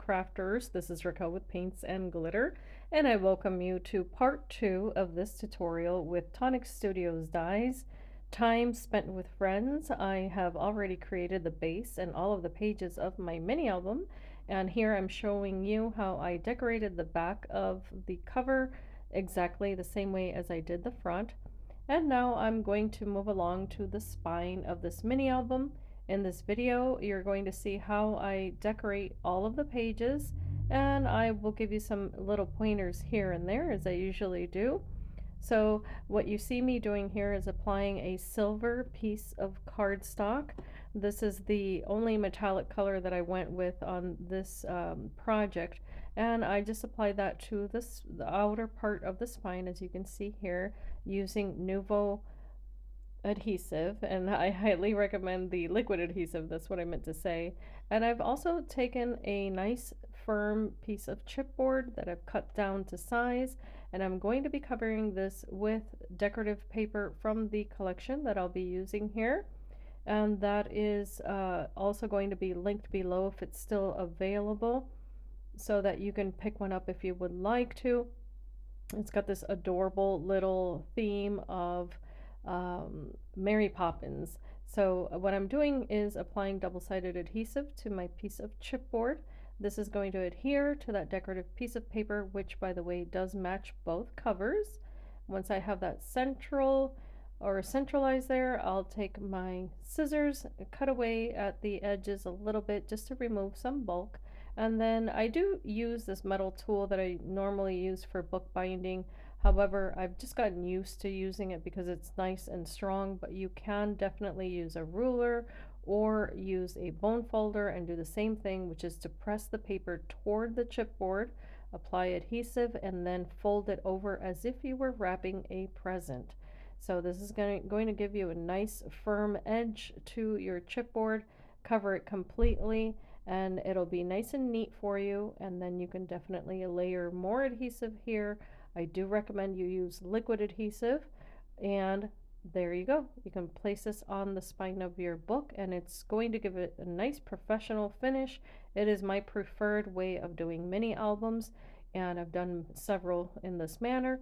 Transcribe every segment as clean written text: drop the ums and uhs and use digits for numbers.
crafters. This is Raquel with Paints and Glitter, and I welcome you to part 2 of this tutorial with Tonic Studios Dies, Time Spent with Friends. I have already created the base and all of the pages of my mini album, and here I'm showing you how I decorated the back of the cover exactly the same way as I did the front. And now I'm going to move along to the spine of this mini album. In this video, you're going to see how I decorate all of the pages, and I will give you some little pointers here and there as I usually do. So what you see me doing here is applying a silver piece of cardstock. This is the only metallic color that I went with on this project, and I just applied that to the outer part of the spine, as you can see here, using Nuvo Adhesive, and I highly recommend the liquid adhesive. That's what I meant to say. And I've also taken a nice firm piece of chipboard that I've cut down to size, and I'm going to be covering this with decorative paper from the collection that I'll be using here, and that is also going to be linked below if it's still available, so that you can pick one up if you would like to. It's got this adorable little theme of Mary Poppins. So what I'm doing is applying double-sided adhesive to my piece of chipboard. This is going to adhere to that decorative piece of paper, which, by the way, does match both covers. Once I have that centralized there, I'll take my scissors, cut away at the edges a little bit just to remove some bulk. And then I do use this metal tool that I normally use for bookbinding. However, I've just gotten used to using it because it's nice and strong, but you can definitely use a ruler or use a bone folder and do the same thing, which is to press the paper toward the chipboard, apply adhesive, and then fold it over as if you were wrapping a present. So this is going to give you a nice firm edge to your chipboard, cover it completely, and it'll be nice and neat for you. And then you can definitely layer more adhesive here. I do recommend you use liquid adhesive, and there you go. You can place this on the spine of your book, and it's going to give it a nice professional finish. It is my preferred way of doing mini albums, and I've done several in this manner.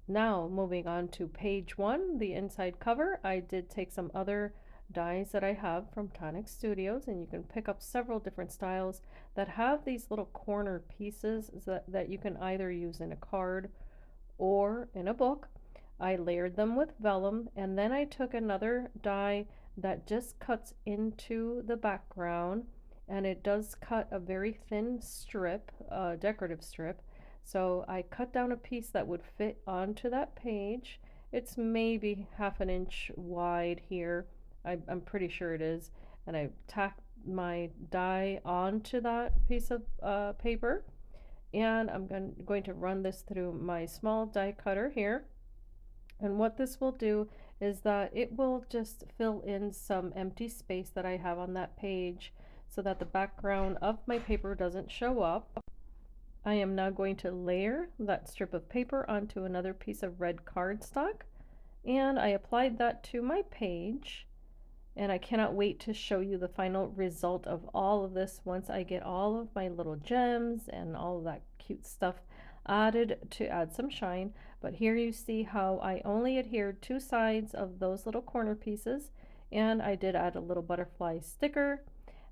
Now moving on to page 1, the inside cover, I did take some other dies that I have from Tonic Studios, and you can pick up several different styles that have these little corner pieces that you can either use in a card or in a book. I layered them with vellum, and then I took another die that just cuts into the background, and it does cut a very thin strip, decorative strip. So I cut down a piece that would fit onto that page. It's maybe half an inch wide here. I'm pretty sure it is. And I tacked my die onto that piece of paper. And I'm going to run this through my small die cutter here. And what this will do is that it will just fill in some empty space that I have on that page so that the background of my paper doesn't show up. I am now going to layer that strip of paper onto another piece of red cardstock, and I applied that to my page, and I cannot wait to show you the final result of all of this once I get all of my little gems and all of that cute stuff added to add some shine. But here you see how I only adhered 2 sides of those little corner pieces, and I did add a little butterfly sticker.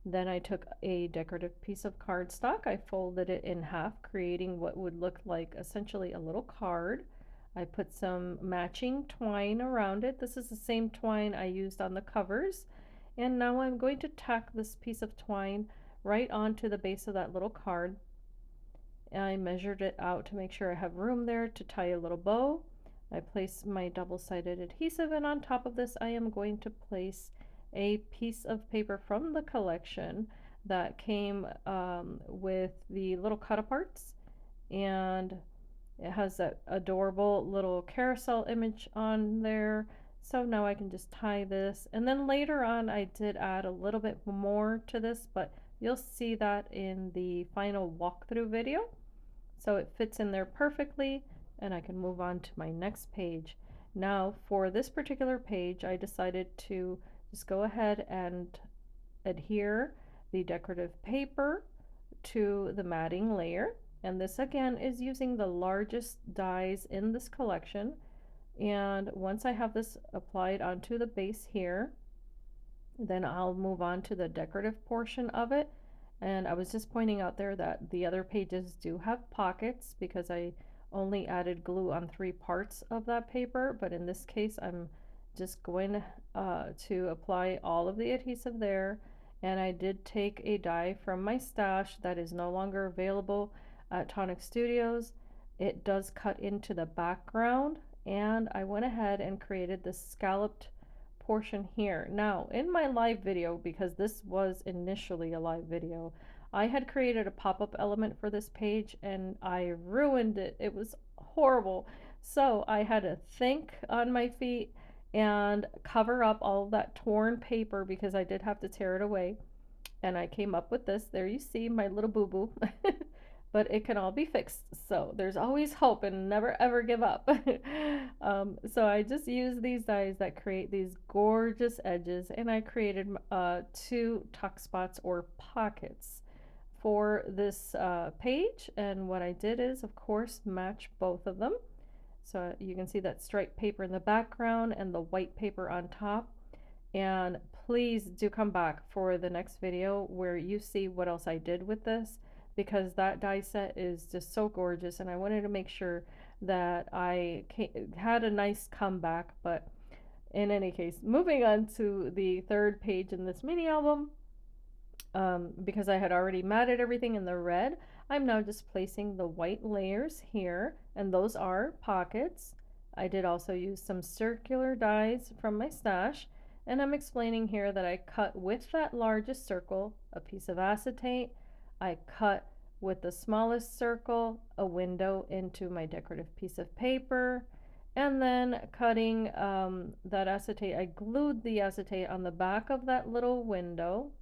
Then I took a decorative piece of cardstock, I folded it in half, creating what would look like essentially a little card. I put some matching twine around it. This is the same twine I used on the covers. And now I'm going to tack this piece of twine right onto the base of that little card. I measured it out to make sure I have room there to tie a little bow. I place my double-sided adhesive, and on top of this I am going to place a piece of paper from the collection that came with the little cut-aparts, and it has that adorable little carousel image on there. So now I can just tie this, and then later on I did add a little bit more to this, but you'll see that in the final walkthrough video. So it fits in there perfectly, and I can move on to my next page. Now for this particular page, I decided to just go ahead and adhere the decorative paper to the matting layer. And this again is using the largest dies in this collection. And once I have this applied onto the base here, then I'll move on to the decorative portion of it. And I was just pointing out there that the other pages do have pockets because I only added glue on 3 parts of that paper, but in this case I'm just going to apply all of the adhesive there. And I did take a die from my stash that is no longer available at Tonic Studios. It does cut into the background, and I went ahead and created this scalloped portion here. Now, in my live video, because this was initially a live video, I had created a pop-up element for this page and I ruined it. It was horrible. So I had to think on my feet and cover up all that torn paper because I did have to tear it away. And I came up with this. There you see my little boo-boo. But it can all be fixed. So there's always hope and never ever give up. So I just use these dies that create these gorgeous edges, and I created 2 tuck spots or pockets for this page. And what I did is, of course, match both of them. So you can see that striped paper in the background and the white paper on top. And please do come back for the next video where you see what else I did with this, because that die set is just so gorgeous and I wanted to make sure that I had a nice comeback. But in any case, moving on to the 3rd page in this mini album, because I had already matted everything in the red, I'm now just placing the white layers here, and those are pockets. I did also use some circular dies from my stash, and I'm explaining here that I cut with that largest circle a piece of acetate. I cut with the smallest circle a window into my decorative piece of paper, and then cutting that acetate, I glued the acetate on the back of that little window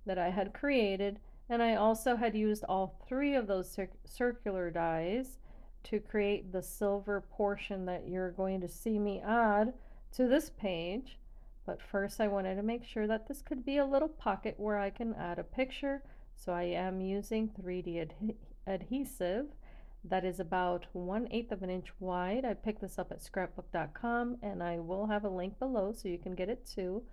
that I had created, and I also had used all 3 of those circular dies to create the silver portion that you're going to see me add to this page. But first I wanted to make sure that this could be a little pocket where I can add a picture, so I am using 3D adhesive that is about 1/8 of an inch wide. I picked this up at scrapbook.com, and I will have a link below so you can get it too.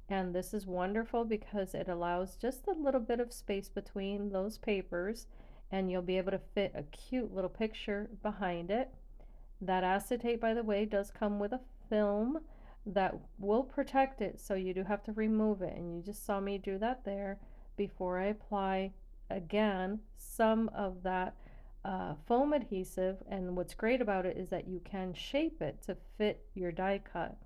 And this is wonderful because it allows just a little bit of space between those papers, and you'll be able to fit a cute little picture behind it. That acetate, by the way, does come with a film that will protect it, so you do have to remove it, and you just saw me do that there before I apply again some of that foam adhesive. And what's great about it is that you can shape it to fit your die cut.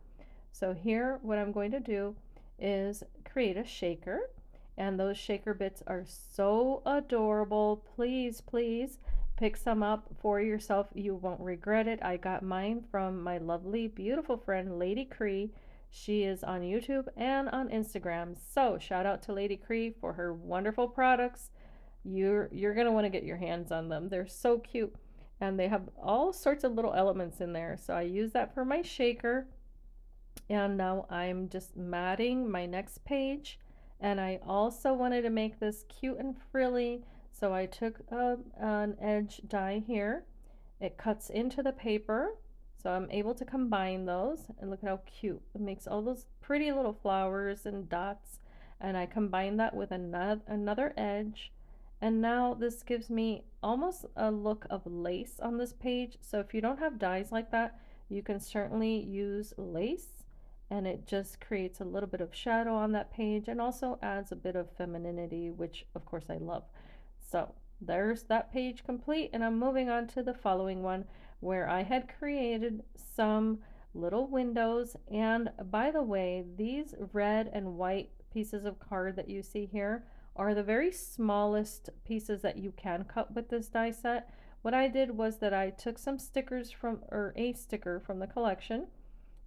So here what I'm going to do is create a shaker, and those shaker bits are so adorable. Please, please pick some up for yourself. You won't regret it. I got mine from my lovely, beautiful friend, Lady Cree. She is on YouTube and on Instagram. So shout out to Lady Cree for her wonderful products. You're gonna want to get your hands on them. They're so cute, and they have all sorts of little elements in there. So I use that for my shaker. And now I'm just matting my next page, and I also wanted to make this cute and frilly, so I took an edge die here. It cuts into the paper, so I'm able to combine those, and look at how cute. It makes all those pretty little flowers and dots, and I combine that with another edge. And now this gives me almost a look of lace on this page. So if you don't have dies like that, you can certainly use lace, and it just creates a little bit of shadow on that page and also adds a bit of femininity, which of course I love. So there's that page complete, and I'm moving on to the following one where I had created some little windows. And by the way, these red and white pieces of card that you see here are the very smallest pieces that you can cut with this die set. What I did was that I took some stickers from, or a sticker from the collection.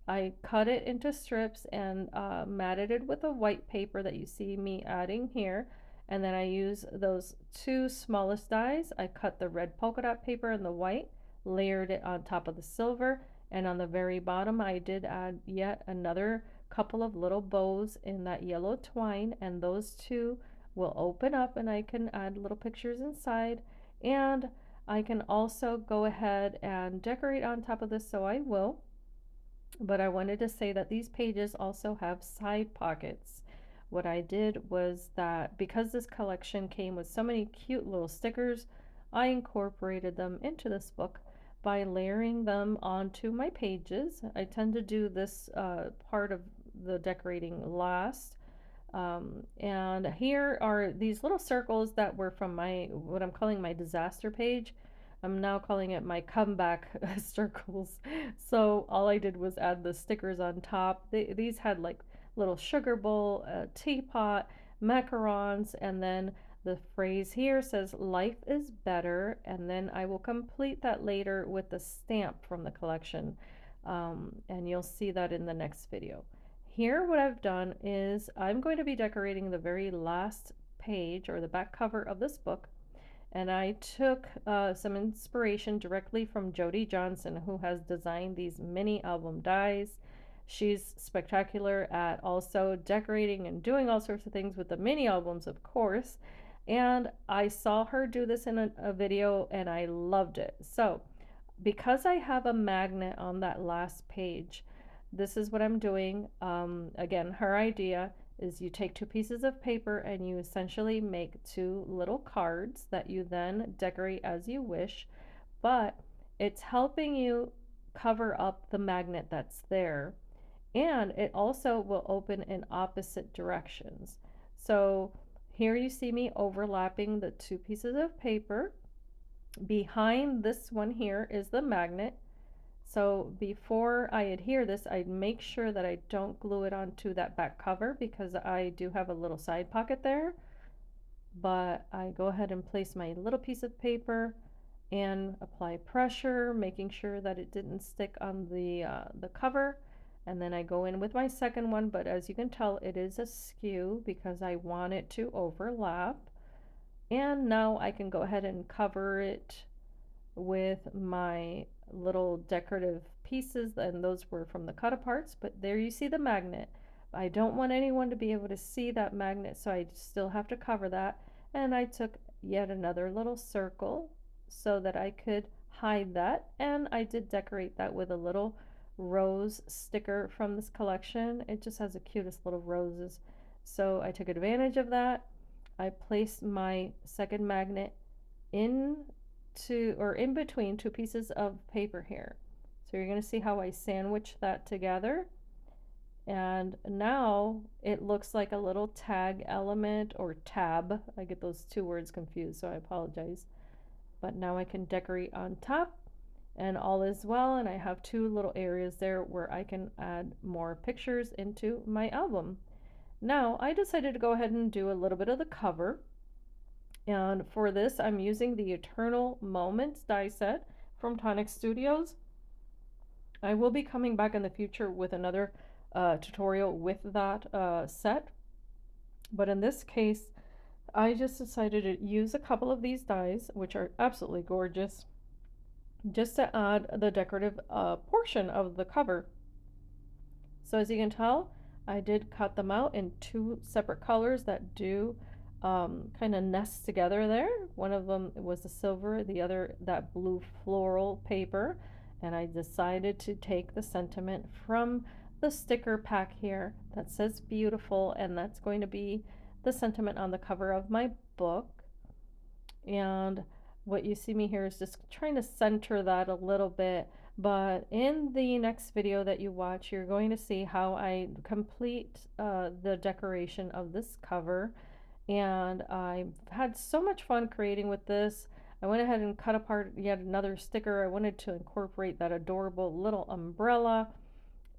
I cut it into strips and matted it with a white paper that you see me adding here. And then I use those 2 smallest dies. I cut the red polka dot paper and the white, layered it on top of the silver, and on the very bottom I did add yet another couple of little bows in that yellow twine, and those 2 will open up and I can add little pictures inside, and I can also go ahead and decorate on top of this, so I will. But I wanted to say that these pages also have side pockets. What I did was that because this collection came with so many cute little stickers, I incorporated them into this book by layering them onto my pages. I tend to do this part of the decorating last. And here are these little circles that were from my, what I'm calling my disaster page. I'm now calling it my comeback circles. So all I did was add the stickers on top. These had like little sugar bowl, teapot, macarons, and then the phrase here says life is better, and then I will complete that later with the stamp from the collection. And you'll see that in the next video. Here what I've done is I'm going to be decorating the very last page or the back cover of this book, and I took some inspiration directly from Jody Johnson, who has designed these mini album dies. She's spectacular at also decorating and doing all sorts of things with the mini albums, of course, and I saw her do this in a video and I loved it. So because I have a magnet on that last page, this is what I'm doing. Again, her idea is you take two pieces of paper and you essentially make two little cards that you then decorate as you wish, but it's helping you cover up the magnet that's there, and it also will open in opposite directions. So here you see me overlapping the two pieces of paper. Behind this one here is the magnet. So before I adhere this, I make sure that I don't glue it onto that back cover because I do have a little side pocket there. But I go ahead and place my little piece of paper and apply pressure, making sure that it didn't stick on the cover. And then I go in with my second one, but as you can tell, it is askew because I want it to overlap. And now I can go ahead and cover it with my little decorative pieces, and those were from the cut aparts, but there you see the magnet. I don't want anyone to be able to see that magnet, so I still have to cover that. And I took yet another little circle so that I could hide that, and I did decorate that with a little rose sticker from this collection. It just has the cutest little roses. So I took advantage of that. I placed my second magnet in between two pieces of paper here. So you're going to see how I sandwich that together. And now it looks like a little tag element or tab. I get those two words confused, so I apologize. But now I can decorate on top and all is well, and I have two little areas there where I can add more pictures into my album. Now I decided to go ahead and do a little bit of the cover, and for this I'm using the Eternal Moments die set from Tonic Studios. I will be coming back in the future with another tutorial with that set, but in this case I just decided to use a couple of these dies, which are absolutely gorgeous, just to add the decorative portion of the cover. So as you can tell, I did cut them out in two separate colors that do kind of nest together there. One of them was the silver, the other that blue floral paper, and I decided to take the sentiment from the sticker pack here that says beautiful, and that's going to be the sentiment on the cover of my book. And what you see me here is just trying to center that a little bit, but in the next video that you watch, you're going to see how I complete the decoration of this cover. And I had so much fun creating with this. I went ahead and cut apart yet another sticker. I wanted to incorporate that adorable little umbrella,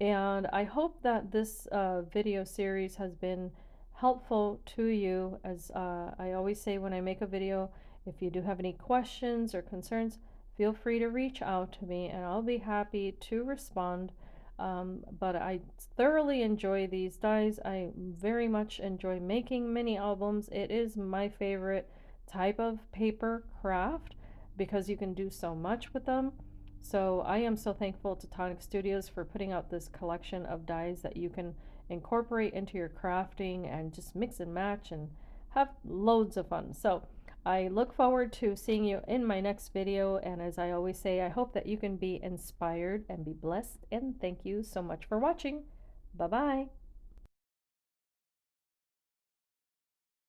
and I hope that this video series has been helpful to you. As I always say when I make a video, if you do have any questions or concerns, feel free to reach out to me and I'll be happy to respond. But I thoroughly enjoy these dies. I very much enjoy making mini albums. It is my favorite type of paper craft because you can do so much with them. So I am so thankful to Tonic Studios for putting out this collection of dies that you can incorporate into your crafting and just mix and match and have loads of fun. So I look forward to seeing you in my next video. And as I always say, I hope that you can be inspired and be blessed. And thank you so much for watching. Bye bye.